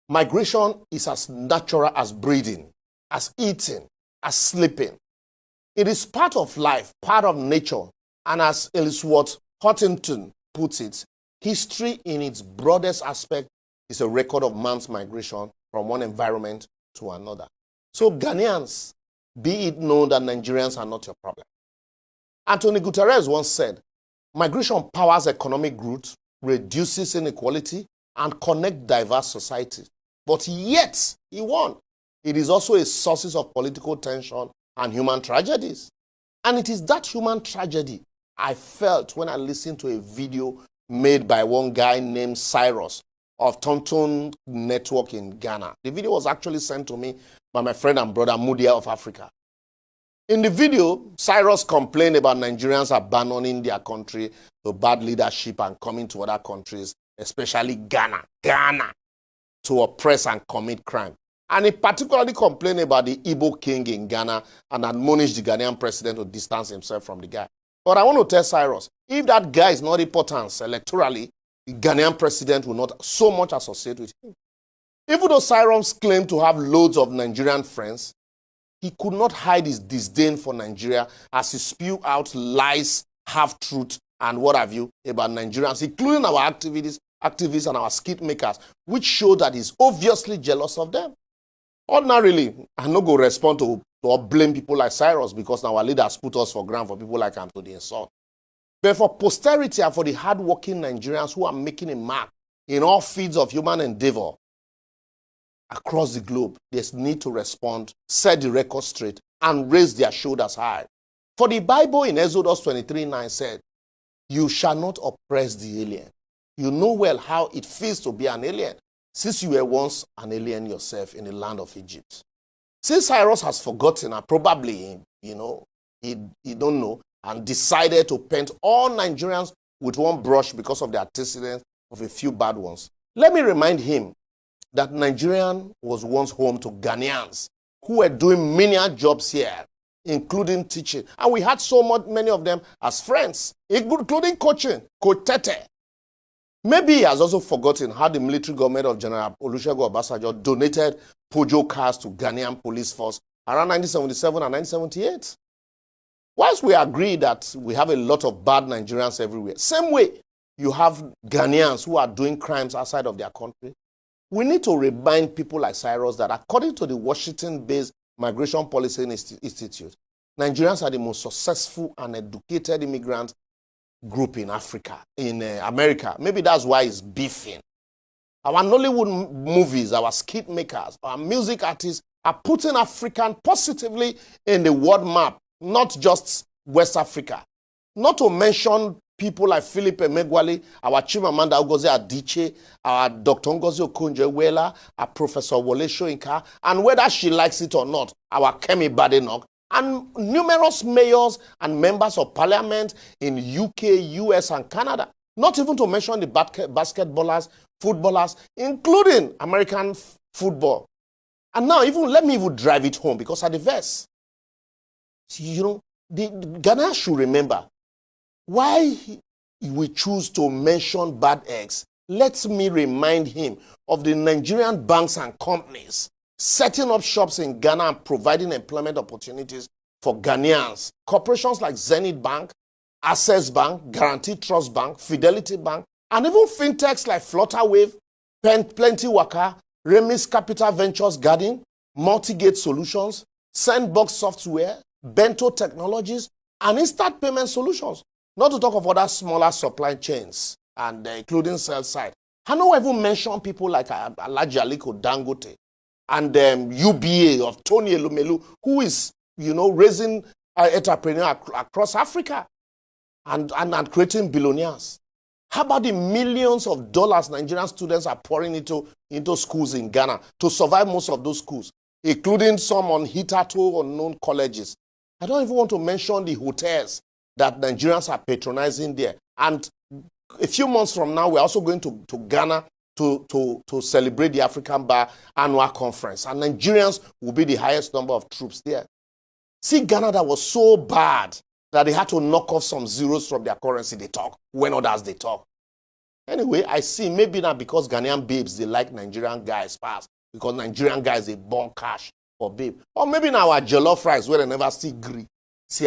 Migration is as natural as breathing, as eating, as sleeping. It is part of life, part of nature, and as Ellsworth Huntington puts it, history in its broadest aspect is a record of man's migration from one environment to another. So Ghanaians, be it known that Nigerians are not your problem. Antonio Guterres once said, migration powers economic growth, reduces inequality, and connects diverse societies. But yet, he won. It is also a source of political tension and human tragedies. And it is that human tragedy I felt when I listened to a video made by one guy named Cyrus of Tonton Network in Ghana. The video was actually sent to me by my friend and brother Mudia of Africa. In the video, Cyrus complained about Nigerians abandoning their country to bad leadership and coming to other countries, especially Ghana, to oppress and commit crime. And he particularly complained about the Igbo king in Ghana and admonished the Ghanaian president to distance himself from the guy. But I want to tell Cyrus, if that guy is not important electorally, the Ghanaian president will not so much associate with him. Even though Cyrus claimed to have loads of Nigerian friends, he could not hide his disdain for Nigeria as he spewed out lies, half-truth, and what have you about Nigerians, including our activists and our skit makers, which show that he's obviously jealous of them. Ordinarily, I no go respond to or blame people like Cyrus because our leaders put us for ground for people like him to the insult. But for posterity and for the hard-working Nigerians who are making a mark in all fields of human endeavor across the globe, there's need to respond, set the record straight, and raise their shoulders high. For the Bible in Exodus 23:9 said, "You shall not oppress the alien." You know well how it feels to be an alien, since you were once an alien yourself in the land of Egypt. Since Cyrus has forgotten and probably, he don't know, and decided to paint all Nigerians with one brush because of the antecedents of a few bad ones, let me remind him that Nigeria was once home to Ghanaians who were doing menial jobs here, including teaching. And we had many of them as friends, including coaching, Coach Tete. Maybe he has also forgotten how the military government of General Olusegun Obasanjo donated Peugeot cars to Ghanaian police force around 1977 and 1978. Whilst we agree that we have a lot of bad Nigerians everywhere, same way you have Ghanaians who are doing crimes outside of their country, we need to remind people like Cyrus that according to the Washington-based Migration Policy Institute, Nigerians are the most successful and educated immigrant group in Africa, in America. Maybe that's why it's beefing. Our Nollywood movies, our skit makers, our music artists are putting African positively in the world map, not just West Africa. Not to mention people like Philip Emeagwali, our Chimamanda Ngozi Adichie, our Dr. Ngozi Okonjo-Iweala, our Professor Wole Soyinka, and whether she likes it or not, our Kemi Badenoch, and numerous mayors and members of parliament in UK, US, and Canada. Not even to mention the basketballers, footballers, including American football. And now, let me drive it home, because at the verse, the Ghana should remember why we choose to mention bad eggs. Let me remind him of the Nigerian banks and companies setting up shops in Ghana and providing employment opportunities for Ghanaians. Corporations like Zenith Bank, Access Bank, Guaranty Trust Bank, Fidelity Bank, and even fintechs like Flutterwave, Plenty Waka, Remis Capital Ventures Garden, Multigate Solutions, Sandbox Software, Bento Technologies, and Instant Payment Solutions. Not to talk of other smaller supply chains, and including sell side. I don't even mention people like Alhaji Aliko Dangote and UBA of Tony Elumelu, who is, raising entrepreneurs across Africa and creating billionaires. How about the millions of dollars Nigerian students are pouring into schools in Ghana to survive most of those schools, including some on hitherto unknown colleges? I don't even want to mention the hotels that Nigerians are patronizing there. And a few months from now, we're also going to Ghana to celebrate the African Bar Annual Conference. And Nigerians will be the highest number of troops there. See, Ghana that was so bad that they had to knock off some zeros from their currency they talk when others they talk. Anyway, I see maybe not because Ghanaian babes, they like Nigerian guys fast. Because Nigerian guys, they burn cash for babe. Or maybe now our jollof rice, where they never see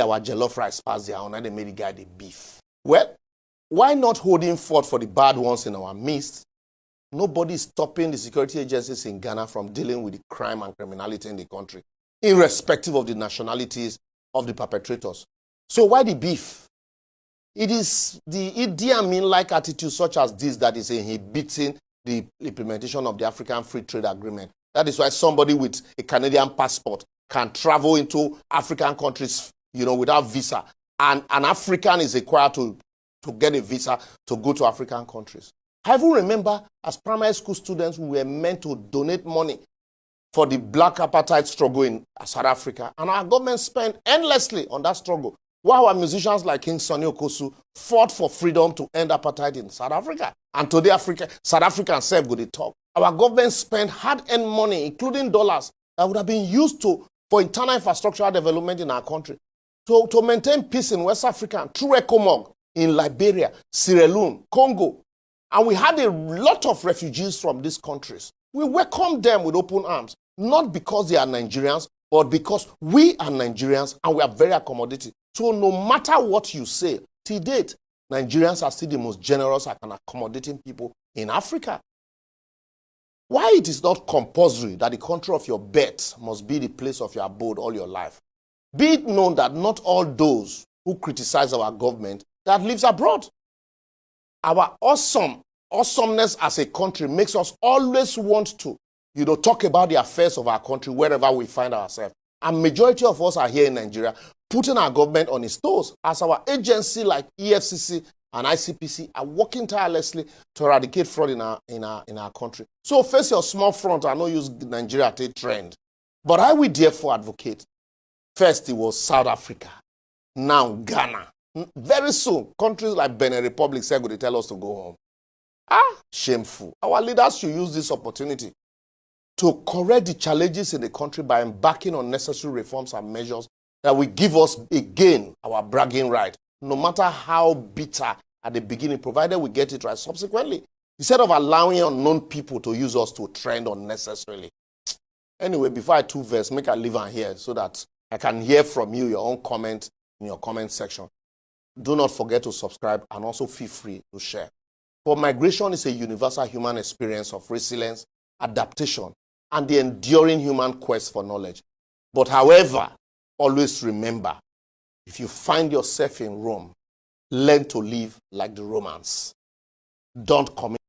our jollof rice pass their own, and they made the guy the beef. Well, why not holding forth for the bad ones in our midst? Nobody is stopping the security agencies in Ghana from dealing with the crime and criminality in the country, irrespective of the nationalities of the perpetrators. So why the beef? It is the Idi Amin-like attitude such as this that is inhibiting the implementation of the African Free Trade Agreement. That is why somebody with a Canadian passport can travel into African countries, without visa. And an African is required to get a visa to go to African countries. I even remember as primary school students, we were meant to donate money for the black apartheid struggle in South Africa. And our government spent endlessly on that struggle. While our musicians like King Sonny Okosu fought for freedom to end apartheid in South Africa. And today South Africans self go to talk. Our government spent hard-earned money, including dollars, that would have been used for internal infrastructural development in our country. To maintain peace in West Africa through ECOMOG in Liberia, Sierra Leone, Congo. And we had a lot of refugees from these countries. We welcomed them with open arms, not because they are Nigerians, but because we are Nigerians and we are very accommodating. So no matter what you say, to date, Nigerians are still the most generous and accommodating people in Africa. Why it is not compulsory that the country of your birth must be the place of your abode all your life? Be it known that not all those who criticize our government that lives abroad. Our awesomeness as a country makes us always want to, talk about the affairs of our country wherever we find ourselves. And majority of us are here in Nigeria, putting our government on its toes as our agency like EFCC and ICPC are working tirelessly to eradicate fraud in our country. So face your small front and not use Nigeria to trend. But I will therefore advocate. First, it was South Africa. Now Ghana. Very soon, countries like Benin Republic say they tell us to go home. Shameful. Our leaders should use this opportunity to correct the challenges in the country by embarking on necessary reforms and measures that will give us again our bragging right, no matter how bitter at the beginning, provided we get it right subsequently, instead of allowing unknown people to use us to trend unnecessarily. Anyway, before I verse, make I leave on here so that I can hear from you your own comment in your comment section. Do not forget to subscribe and also feel free to share. For migration is a universal human experience of resilience, adaptation, and the enduring human quest for knowledge. But however, always remember, if you find yourself in Rome, learn to live like the Romans. Don't commit